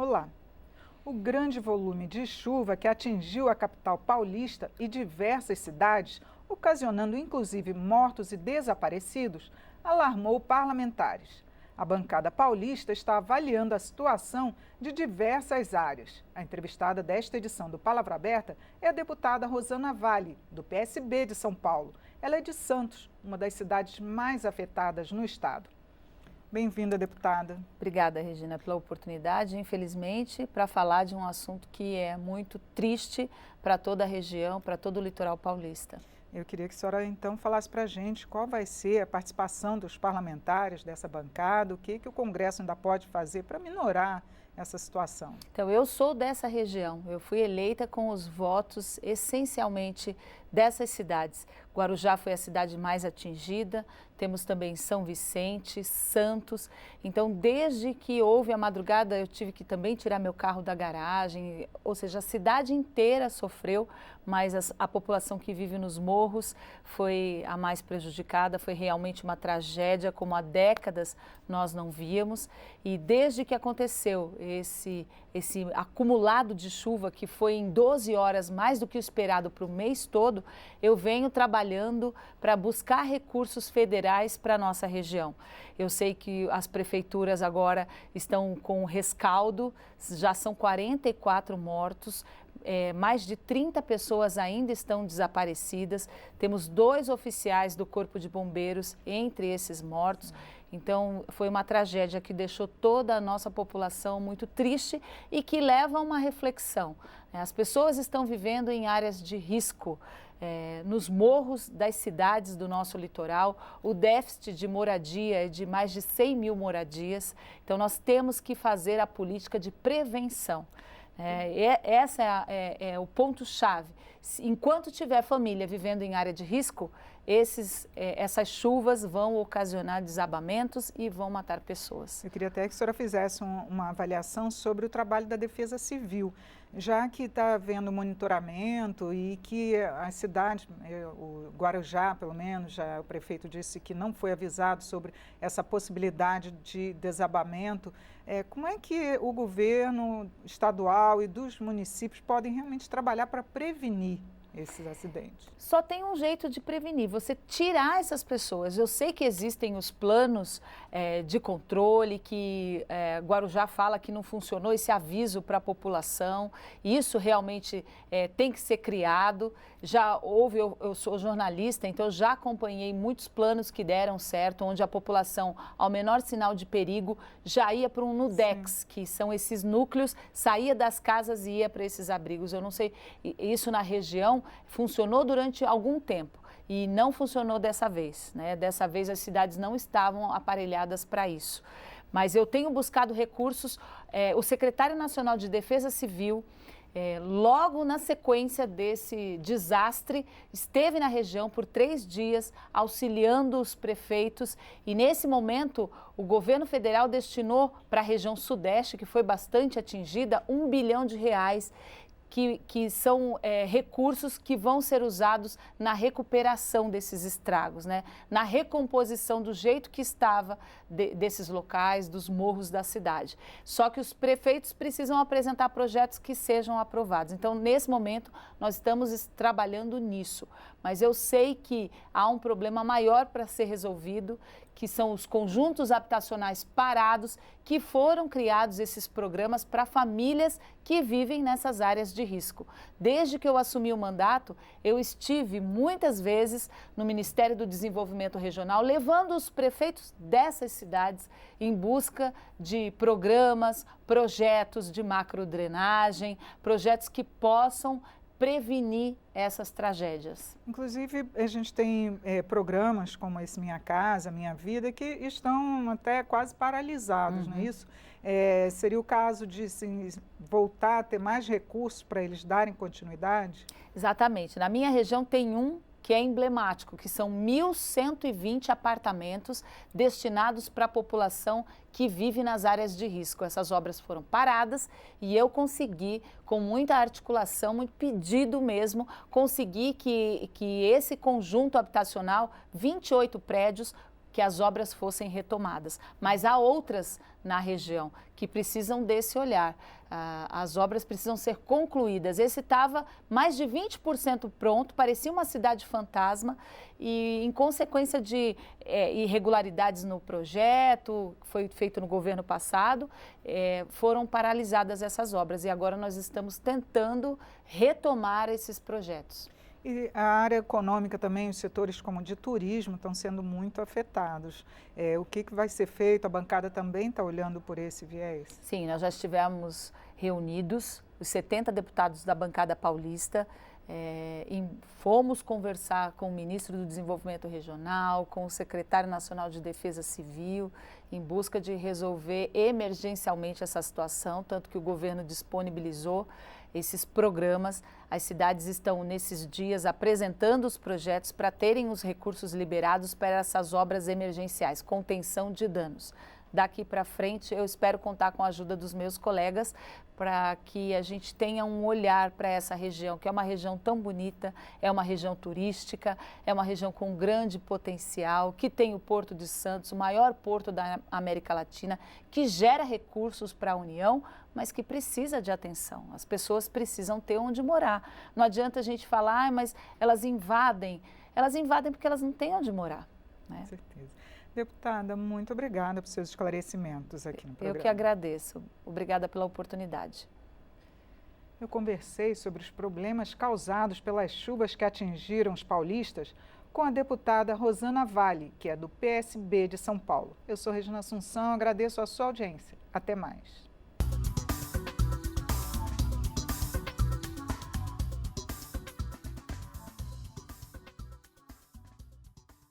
Olá! O grande volume de chuva que atingiu a capital paulista e diversas cidades, ocasionando inclusive mortos e desaparecidos, alarmou parlamentares. A bancada paulista está avaliando a situação de diversas áreas. A entrevistada desta edição do Palavra Aberta é a deputada Rosana Vale, do PSB de São Paulo. Ela é de Santos, uma das cidades mais afetadas no estado. Bem-vinda, deputada. Obrigada, Regina, pela oportunidade, infelizmente, para falar de um assunto que é muito triste para toda a região, para todo o litoral paulista. Eu queria que a senhora, então, falasse para a gente qual vai ser a participação dos parlamentares dessa bancada, o que o Congresso ainda pode fazer para minorar essa situação. Então, eu sou dessa região, eu fui eleita com os votos essencialmente dessas cidades. Guarujá foi a cidade mais atingida, temos também São Vicente, Santos. Então, desde que houve a madrugada, eu tive que também tirar meu carro da garagem, ou seja, a cidade inteira sofreu, mas a população que vive nos morros foi a mais prejudicada, foi realmente uma tragédia, como há décadas nós não víamos. E desde que aconteceu esse acumulado de chuva, que foi em 12 horas mais do que o esperado para o mês todo, eu venho trabalhando para buscar recursos federais para a nossa região. Eu sei que as prefeituras agora estão com rescaldo, já são 44 mortos, mais de 30 pessoas ainda estão desaparecidas, temos 2 oficiais do Corpo de Bombeiros entre esses mortos. Então, foi uma tragédia que deixou toda a nossa população muito triste e que leva a uma reflexão. As pessoas estão vivendo em áreas de risco, nos morros das cidades do nosso litoral. O déficit de moradia é de mais de 100 mil moradias. Então, nós temos que fazer a política de prevenção. Essa é o ponto-chave. Enquanto tiver família vivendo em área de risco, essas chuvas vão ocasionar desabamentos e vão matar pessoas. Eu queria até que a senhora fizesse uma avaliação sobre o trabalho da Defesa Civil, já que está havendo monitoramento e que as cidades, o Guarujá, pelo menos, já o prefeito disse que não foi avisado sobre essa possibilidade de desabamento. Como é que o governo estadual e dos municípios podem realmente trabalhar para prevenir esses acidentes? Só tem um jeito de prevenir, você tirar essas pessoas. Eu sei que existem os planos de controle, que Guarujá fala que não funcionou, esse aviso para a população, isso realmente tem que ser criado. Já houve, eu sou jornalista, então eu já acompanhei muitos planos que deram certo, onde a população, ao menor sinal de perigo, já ia para um NUDEX, sim, que são esses núcleos, saía das casas e ia para esses abrigos. Eu não sei, isso na região funcionou durante algum tempo e não funcionou dessa vez, né? Dessa vez as cidades não estavam aparelhadas para isso. Mas eu tenho buscado recursos, o secretário nacional de Defesa Civil, logo na sequência desse desastre, esteve na região por 3 dias, auxiliando os prefeitos, e nesse momento o governo federal destinou para a região sudeste, que foi bastante atingida, R$ 1 bilhão, que são recursos que vão ser usados na recuperação desses estragos, né? Na recomposição do jeito que estava desses locais, dos morros da cidade. Só que os prefeitos precisam apresentar projetos que sejam aprovados. Então, nesse momento, nós estamos trabalhando nisso. Mas eu sei que há um problema maior para ser resolvido, que são os conjuntos habitacionais parados, que foram criados esses programas para famílias que vivem nessas áreas de risco. Desde que eu assumi o mandato, eu estive muitas vezes no Ministério do Desenvolvimento Regional, levando os prefeitos dessas cidades em busca de programas, projetos de macrodrenagem, projetos que possam prevenir essas tragédias. Inclusive, a gente tem programas como esse Minha Casa, Minha Vida, que estão até quase paralisados, não é isso? Seria o caso de voltar a ter mais recursos para eles darem continuidade? Exatamente. Na minha região tem um que é emblemático, que são 1.120 apartamentos destinados para a população que vive nas áreas de risco. Essas obras foram paradas e eu consegui, com muita articulação, muito pedido mesmo, conseguir que esse conjunto habitacional, 28 prédios, que as obras fossem retomadas. Mas há outras na região que precisam desse olhar. As obras precisam ser concluídas. Esse estava mais de 20% pronto, parecia uma cidade fantasma e, em consequência de irregularidades no projeto, que foi feito no governo passado, foram paralisadas essas obras e agora nós estamos tentando retomar esses projetos. E a área econômica também, os setores como de turismo estão sendo muito afetados. O que vai ser feito? A bancada também está olhando por esse viés? Sim, nós já estivemos reunidos, os 70 deputados da bancada paulista, e fomos conversar com o ministro do Desenvolvimento Regional, com o secretário nacional de Defesa Civil, em busca de resolver emergencialmente essa situação, tanto que o governo disponibilizou esses programas. As cidades estão, nesses dias, apresentando os projetos para terem os recursos liberados para essas obras emergenciais, contenção de danos. Daqui para frente, eu espero contar com a ajuda dos meus colegas para que a gente tenha um olhar para essa região, que é uma região tão bonita, é uma região turística, é uma região com grande potencial, que tem o Porto de Santos, o maior porto da América Latina, que gera recursos para a União, mas que precisa de atenção. As pessoas precisam ter onde morar. Não adianta a gente falar, mas elas invadem porque elas não têm onde morar, né? Com certeza. Deputada, muito obrigada por seus esclarecimentos aqui no programa. Eu que agradeço. Obrigada pela oportunidade. Eu conversei sobre os problemas causados pelas chuvas que atingiram os paulistas com a deputada Rosana Vale, que é do PSB de São Paulo. Eu sou Regina Assunção, agradeço a sua audiência. Até mais.